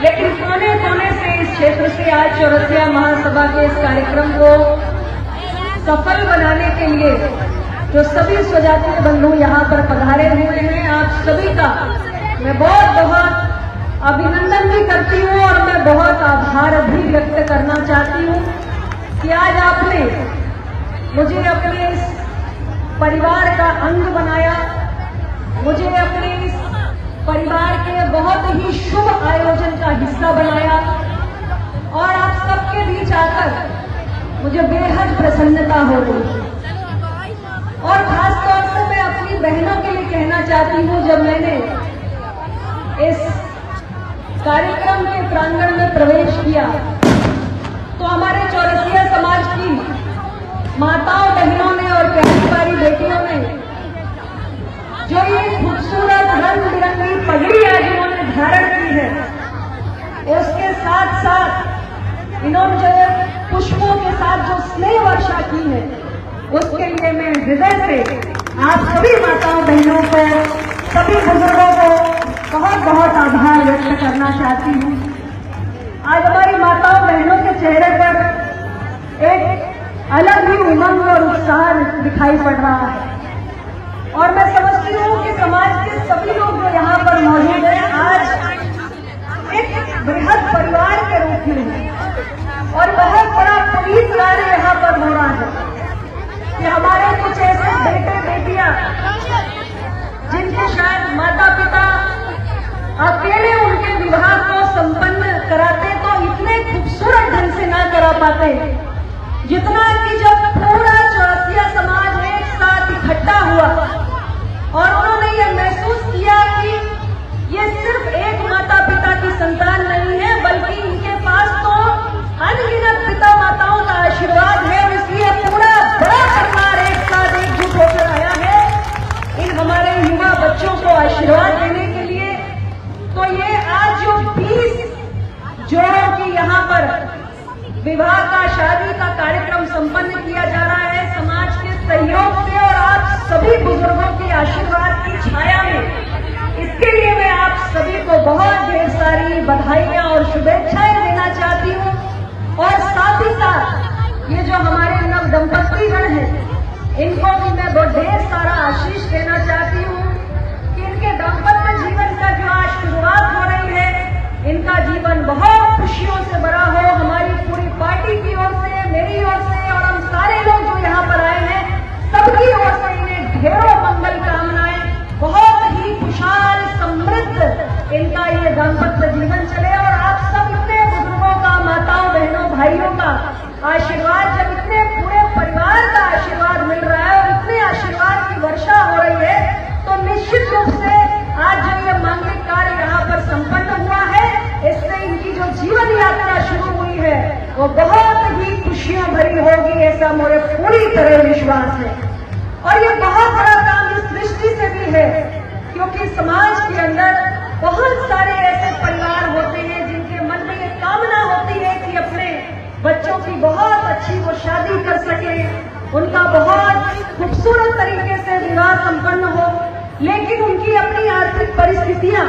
लेकिन कोने कोने से इस क्षेत्र से आज चौरसिया महासभा के इस कार्यक्रम को सफल बनाने के लिए जो सभी स्वजातीय बंधु यहाँ पर पधारे हुए हैं, आप सभी का मैं बहुत बहुत अभिनंदन भी करती हूँ और मैं बहुत आभार भी व्यक्त करना चाहती हूँ कि आज आपने मुझे अपने इस परिवार का अंग बनाया, मुझे अपने इस परिवार के बहुत ही शुभ आयोजन का हिस्सा बनाया और आप सबके बीच आकर मुझे बेहद प्रसन्नता हो गई। और खासतौर से मैं अपनी बहनों के लिए कहना चाहती हूँ, जब मैंने इस कार्यक्रम के प्रांगण में प्रवेश किया तो हमारे चौरसिया समाज की माताओं बहनों ने और प्यारी प्यारी बेटियों ने जो ये खूबसूरत रंग बिरंगी पगड़ी आज उन्होंने धारण की है, उसके साथ साथ इन्होंने जो पुष्पों के साथ जो स्नेह वर्षा की है, उसके लिए मैं हृदय से आप सभी माताओं बहनों को, सभी बुजुर्गों को बहुत बहुत आभार व्यक्त करना चाहती हूँ। आज हमारी माताओं बहनों के चेहरे पर एक अलग ही उमंग और उत्साह दिखाई पड़ रहा है और मैं समझती हूँ कि समाज के सभी लोग जो यहाँ पर मौजूद हैं आज एक बृहद परिवार के रूप में है और बहुत बड़ा पुनीत कार्य यहाँ पर हो रहा है कि हमारे कुछ ऐसे बेटे बेटियां जिनके शायद माता पिता अकेले उनके विवाह को संपन्न कराते तो इतने खूबसूरत ढंग से ना करा पाते जितना कि जब पूरा चौरसिया समाज एक साथ इकट्ठा हुआ और उन्होंने ये महसूस किया कि ये सिर्फ एक माता पिता की संतान नहीं है, बल्कि इनके पास तो अनगिनत पिता माताओं का आशीर्वाद है और इसलिए पूरा बड़ा परिवार एक साथ एकजुट होकर आया है इन हमारे युवा बच्चों को आशीर्वाद देने के लिए। तो ये आज जो 20 जोड़ों की यहाँ पर विवाह का, शादी का कार्यक्रम संपन्न किया जा रहा है समाज के सहयोग से और आप सभी बुजुर्गों के आशीर्वाद की छाया में, इसके लिए मैं आप सभी को बहुत ढेर सारी बधाइयां और शुभेच्छाएं देना चाहती हूँ। और साथ ही साथ ये जो हमारे नव दंपत्तिगण हैं, इनको भी मैं बहुत ढेर सारा आशीष देना चाहती हूँ कि इनके दाम्पत्य जीवन का जो आज शुरुआत हो रही है, इनका जीवन बहुत खुशियों से भरा हो। हमारी पूरी पार्टी की ओर से, मेरी ओर से और हम सारे लोग जो यहाँ पर आए हैं, सबकी ओर से इन्हें ढेरों मंगल कामनाएं, बहुत ही खुशहाल समृद्ध इनका ये दाम्पत्य जीवन चले और आप सब इतने बुजुर्गों का, माताओं बहनों भाइयों का आशीर्वाद, जब इतने पूरे परिवार का आशीर्वाद मिल रहा है और इतने आशीर्वाद की वर्षा हो रही है, तो निश्चित रूप से आज जो ये मांगलिक कार्य यहाँ पर संपन्न हुआ है, इससे इनकी जो जीवन यात्रा शुरू हुई है वो बहुत ही खुशियां भरी होगी, ऐसा मुझे पूरी तरह विश्वास है। और ये बहुत बड़ा काम इस दृष्टि से भी है क्योंकि समाज के अंदर बहुत सारे ऐसे परिवार होते हैं जिनके मन में ये कामना होती है कि अपने बच्चों की बहुत अच्छी वो शादी कर सके, उनका बहुत खूबसूरत तरीके से विवाह संपन्न हो, लेकिन उनकी अपनी आर्थिक परिस्थितियां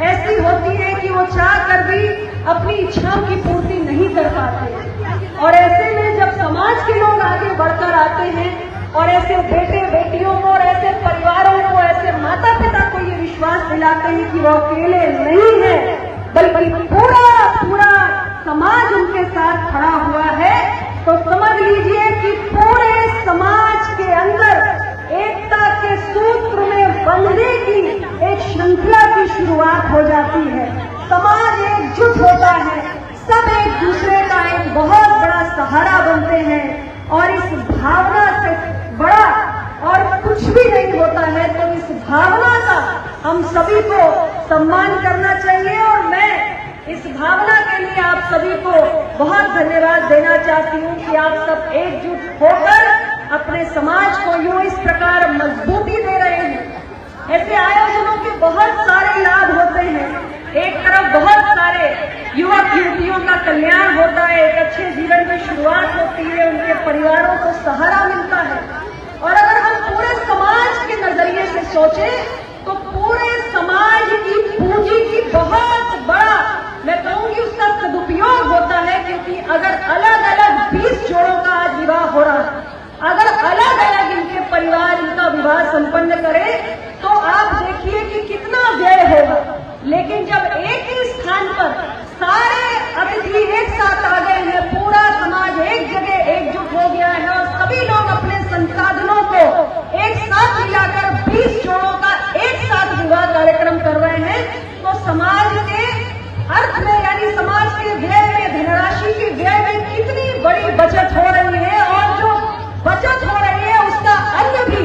ऐसी होती है कि वो चाह कर भी अपनी इच्छाओं की पूर्ति नहीं कर पाते। और ऐसे में जब समाज के लोग आगे बढ़कर आते हैं और ऐसे बेटे बेटियों को और ऐसे परिवारों को, ऐसे माता पिता को ये विश्वास दिलाते हैं कि वो अकेले नहीं है, बल्कि पूरा पूरा समाज उनके साथ खड़ा हुआ है, तो समझ लीजिए कि पूरे समाज के अंदर एकता के सूत्र में बंधने की एक श्रृंखला की शुरुआत हो जाती है। समाज एकजुट होता है, सब एक दूसरे का एक बहुत बड़ा सहारा बनते हैं और इस भावना से बड़ा और कुछ भी नहीं होता है। तो इस भावना का हम सभी को सम्मान करना चाहिए और मैं इस भावना के लिए आप सभी को बहुत धन्यवाद देना चाहती हूँ कि आप सब एकजुट होकर अपने समाज को यूं इस प्रकार मजबूती दे रहे हैं। ऐसे आयोजनों के बहुत सारे लाभ होते हैं। एक तरफ बहुत सारे युवक युवतियों का कल्याण होता है, एक अच्छे जीवन की शुरुआत होती है, उनके परिवारों को सहारा मिलता है। और अगर हम पूरे समाज के नजरिए से सोचें तो पूरे समाज की पूंजी की बहुत बड़ा हैं कि अगर अलग अलग 20 जोड़ों का आज विवाह हो रहा है, अगर अलग अलग इनके परिवार इनका विवाह संपन्न करे तो आप देखिए कि कितना व्यय होगा। लेकिन जब एक ही स्थान पर सारे अतिथि एक साथ आ गए हैं, पूरा समाज एक जगह एकजुट हो गया है और सभी लोग अपने संसाधनों को एक साथ मिलाकर 20 जोड़ों का एक साथ विवाह कार्यक्रम कर रहे हैं, तो समाज के अर्थ में यानी समाज के व्यय में, धनराशि के व्यय में कितनी बड़ी बचत हो रही है और जो बचत हो रही है उसका अन्य भी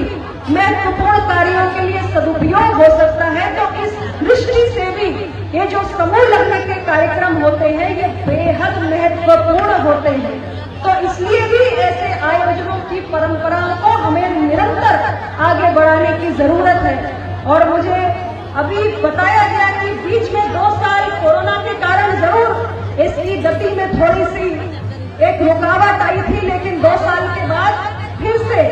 महत्वपूर्ण कार्यों के लिए सदुपयोग हो सकता है। तो इस दृष्टि से भी ये जो समूह लग्न के कार्यक्रम होते हैं ये बेहद महत्वपूर्ण होते हैं। तो इसलिए भी ऐसे आयोजनों की परंपराओं को हमें निरंतर आगे बढ़ाने की जरूरत है। और मुझे अभी बताया गया कि बीच में 2 साल कोरोना के कारण जरूर इसकी गति में थोड़ी सी एक रुकावट आई थी, लेकिन 2 साल के बाद फिर से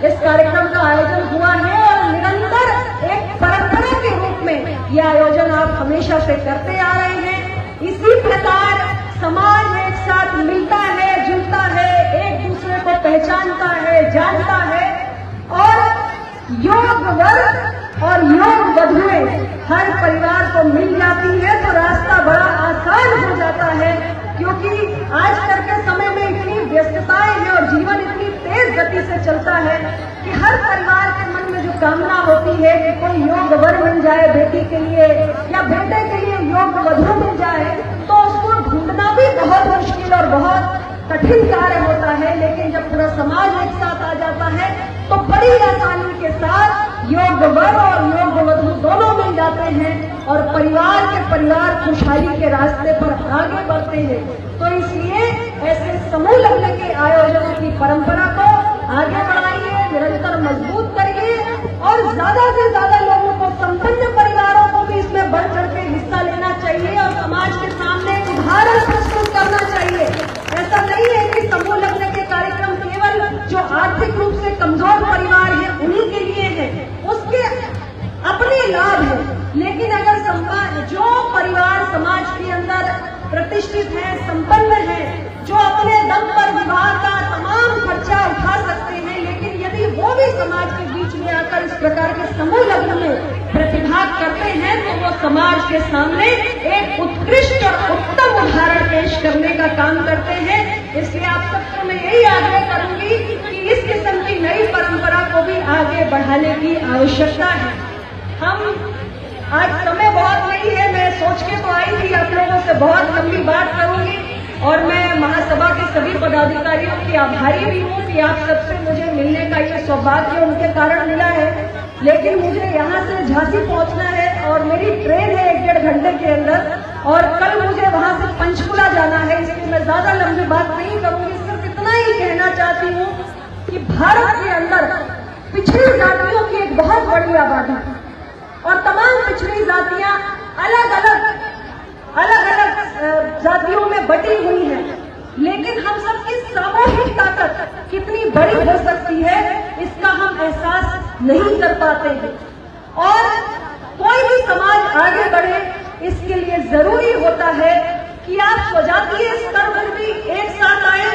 इस कार्यक्रम का आयोजन हुआ है और निरंतर एक परंपरा के रूप में यह आयोजन आप हमेशा से करते आ रहे हैं। इसी प्रकार समाज एक साथ मिलता है, जुलता है, एक दूसरे को पहचानता है, जानता है और योग वर्ग और योग वधुएं हर परिवार को मिल जाती है तो रास्ता बड़ा आसान हो जाता है। क्योंकि आजकल के समय में इतनी व्यस्तताएं हैं और जीवन इतनी तेज गति से चलता है कि हर परिवार के मन में जो कामना होती है कि कोई योग वर मिल जाए बेटी के लिए या बेटे के लिए योग वधु मिल जाए, तो उसको ढूंढना भी बहुत मुश्किल और बहुत कठिन कार्य होता है। लेकिन जब पूरा समाज एक साथ आ जाता है तो बड़ी आसानी के साथ योग वर और योग वधु दोनों मिल जाते हैं और परिवार खुशहाली के रास्ते पर आगे बढ़ते हैं। तो इसलिए ऐसे समूह लग्न के आयोजनों की परंपरा को आगे बढ़ाइए, निरंतर मजबूत करिए और ज्यादा से ज्यादा लोगों को, संपन्न परिवारों को भी इसमें बढ़ चढ़ के हिस्सा लेना चाहिए और समाज के सामने एक उदाहरण प्रस्तुत करना चाहिए। ऐसा नहीं है कि समूह लग्न के कार्यक्रम केवल जो आर्थिक रूप से कमजोर परिवार है उन्हीं के लिए है, उसके अपने लाभ है। लेकिन अगर जो परिवार समाज के अंदर प्रतिष्ठित है, संपन्न है, जो अपने दम पर विवाह का तमाम खर्चा उठा सकते हैं, लेकिन यदि वो भी समाज के बीच में आकर इस प्रकार के समूह लग्न में प्रतिभाग करते हैं तो वो समाज के सामने एक उत्कृष्ट और उत्तम उदाहरण पेश करने का काम करते हैं। इसलिए आप सबको मैं यही आग्रह करूंगी कि इस किस्म की नई परंपरा को भी आगे बढ़ाने की आवश्यकता है। हम आज समय बहुत नहीं है, मैं सोच के तो आई थी आप लोगों से बहुत लंबी बात करूंगी और मैं महासभा के सभी पदाधिकारियों की आभारी भी हूँ कि आप सबसे मुझे मिलने का ये सौभाग्य उनके कारण मिला है। लेकिन मुझे यहाँ से झांसी पहुँचना है और मेरी ट्रेन है 1-1.5 घंटे के अंदर और कल मुझे वहाँ से पंचकुला जाना है, इसलिए मैं ज्यादा लंबी बात नहीं करूंगी। सिर्फ इतना ही कहना चाहती हूँ कि भारत के अंदर पिछड़ी जातियों की एक बहुत बड़ी आबादी है और तमाम पिछड़ी जातियां अलग अलग जातियों में बटी हुई हैं, लेकिन हम सबकी सामूहिक ताकत कितनी बड़ी हो सकती है इसका हम एहसास नहीं कर पाते हैं। और कोई भी समाज आगे बढ़े इसके लिए जरूरी होता है कि आप स्वजातीय स्तर पर भी एक साथ आए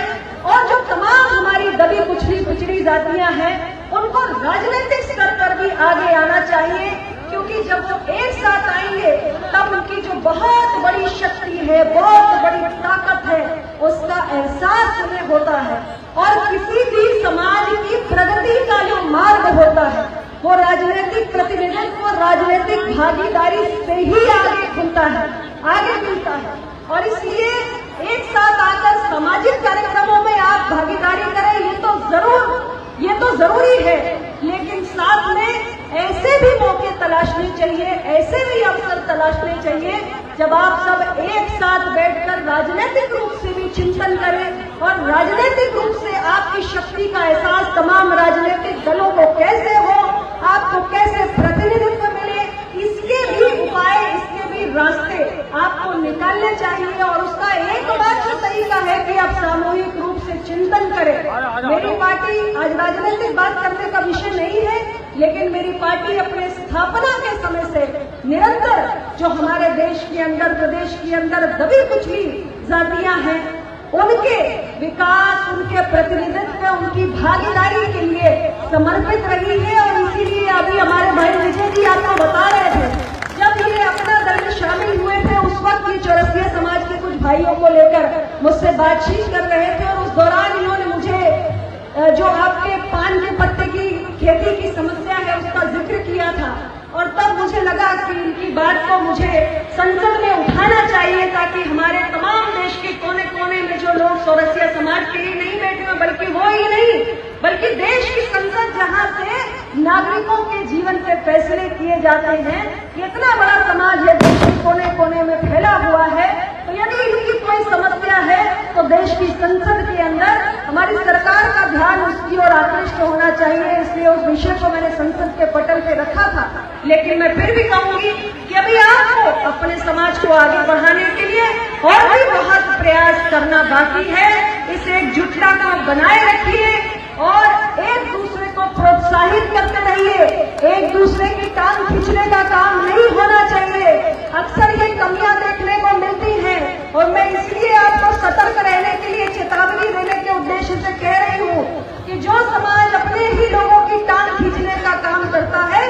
और जो तमाम हमारी दबी कुचली पिछड़ी जातियां हैं उनको राजनीतिक स्तर पर भी आगे आना चाहिए, क्योंकि जब वो एक साथ आएंगे तब उनकी जो बहुत बड़ी शक्ति है, बहुत बड़ी ताकत है, उसका एहसास उन्हें होता है। और किसी भी समाज की प्रगति का जो मार्ग होता है वो राजनीतिक प्रतिनिधित्व, राजनीतिक भागीदारी से ही आगे खुलता है, आगे मिलता है। और इसलिए एक साथ आकर सामाजिक कार्यक्रमों में आप भागीदारी करें, ये तो जरूरी है, लेकिन साथ में ऐसे भी मौके तलाशने चाहिए, ऐसे भी अवसर तलाशने चाहिए जब आप सब एक साथ बैठकर राजनीतिक रूप से भी चिंतन करें और राजनीतिक रूप से आपकी शक्ति का एहसास तमाम राजनीतिक दलों को कैसे हो, आपको कैसे प्रतिनिधित्व मिले, इसके भी उपाय, इसके भी रास्ते आपको निकालने चाहिए। और उसका एक मात्र तरीका है कि आप सामूहिक रूप से चिंतन करें। मेरी पार्टी, आज राजनीतिक बात करने का विषय नहीं है, लेकिन मेरी पार्टी अपने स्थापना के समय से निरंतर जो हमारे देश के अंदर, प्रदेश के अंदर दबी कुचली जातियां हैं उनके विकास, उनके प्रतिनिधित्व, उनकी भागीदारी के लिए समर्पित रही है। और इसीलिए अभी हमारे भाई विजय जी आपको बता रहे थे, जब ये अपना दल में शामिल हुए थे उस वक्त ये चौरसिया समाज के कुछ भाइयों को लेकर मुझसे बातचीत कर रहे थे और उस दौरान इन्होंने मुझे जो आपके पान के पत्ते की खेती की समस्या है उसका जिक्र किया था। और तब मुझे लगा कि इनकी बात को मुझे संसद में उठाना चाहिए ताकि हमारे तमाम देश के कोने कोने में जो लोग चौरसिया समाज के लिए नहीं बैठे हैं, बल्कि वो ही नहीं बल्कि देश की संसद जहां से नागरिकों के जीवन पे फैसले किए जाते हैं, इतना बड़ा समाज है, देश के कोने कोने में फैला हुआ है। तो यदि इनकी कोई समस्या है तो देश की संसद के अंदर हमारी सरकार का ध्यान उसकी ओर आकृष्ट होना चाहिए। इसलिए उस विषय को मैंने संसद के पटल पे रखा था। लेकिन मैं फिर भी कहूंगी कि अभी आपको अपने समाज को आगे बढ़ाने के लिए और भी बहुत प्रयास करना बाकी है। इस एकजुटता को बनाए रखिए और एक दूसरे को प्रोत्साहित करते रहिए। एक दूसरे की टांग खींचने का काम नहीं होना चाहिए। अक्सर ये कमियां देखने को मिलती हैं और मैं इसलिए आपको सतर्क रहने के लिए चेतावनी देने के उद्देश्य से कह रही हूँ कि जो समाज अपने ही लोगों की टांग खींचने का काम करता है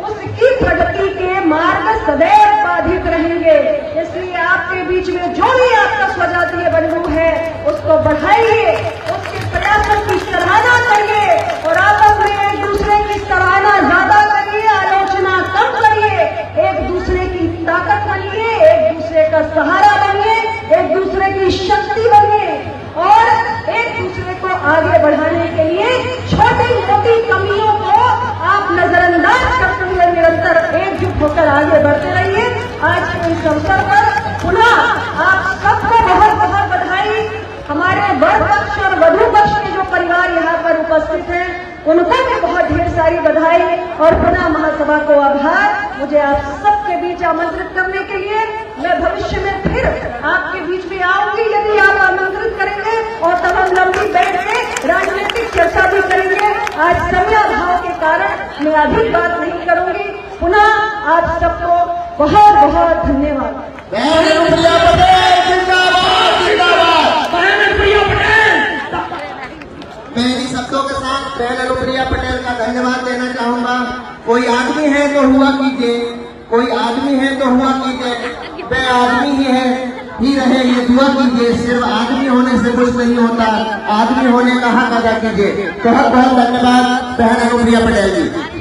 उसकी प्रगति के मार्ग सदैव बाधित रहेंगे। इसलिए आपके बीच में जो भी आपका स्वजातीय बंधु है उसको बढ़ाइए, उसके प्रयासों की सराहना करिए और आपस में एक दूसरे की सराहना ज्यादा करिए, आलोचना कम करिए, एक दूसरे की ताकत बनिए, एक दूसरे का सहारा बनिए, एक दूसरे की शक्ति बनिए और एक दूसरे को आगे बढ़ाने के लिए छोटी मोटी कमियों को आप नजरअंदाज करते हुए निरंतर एकजुट होकर आगे बढ़ते रहिए। आज के इस अवसर पर पुनः आप सबको बहुत बहुत बधाई। हमारे वर पक्ष और वधू पक्ष के जो परिवार यहाँ पर उपस्थित हैं उनको भी बहुत ढेर सारी बधाई और पुनः महासभा को आभार। मुझे आप सबके बीच आमंत्रित करने के लिए मैं भविष्य में फिर आपके बीच में आऊंगी यदि आप आमंत्रित करेंगे और तब हम लंबी बैठ के राजनीतिक चर्चा भी करेंगे। आज समयाभाव के कारण मैं अधिक बात नहीं करूंगी। पुनः आप सबको बहुत बहुत धन्यवाद। मैं इन शब्दों के साथ बहन अनुप्रिया पटेल का धन्यवाद देना चाहूंगा। कोई आदमी है तो हुआ कीजिए, कोई आदमी है तो हुआ कीजिए, वह आदमी ही रहे ये दुआ कीजिए। सिर्फ आदमी होने से कुछ नहीं होता, आदमी होने का हक अदा कीजिए। बहुत बहुत धन्यवाद बहन अनुप्रिया पटेल जी।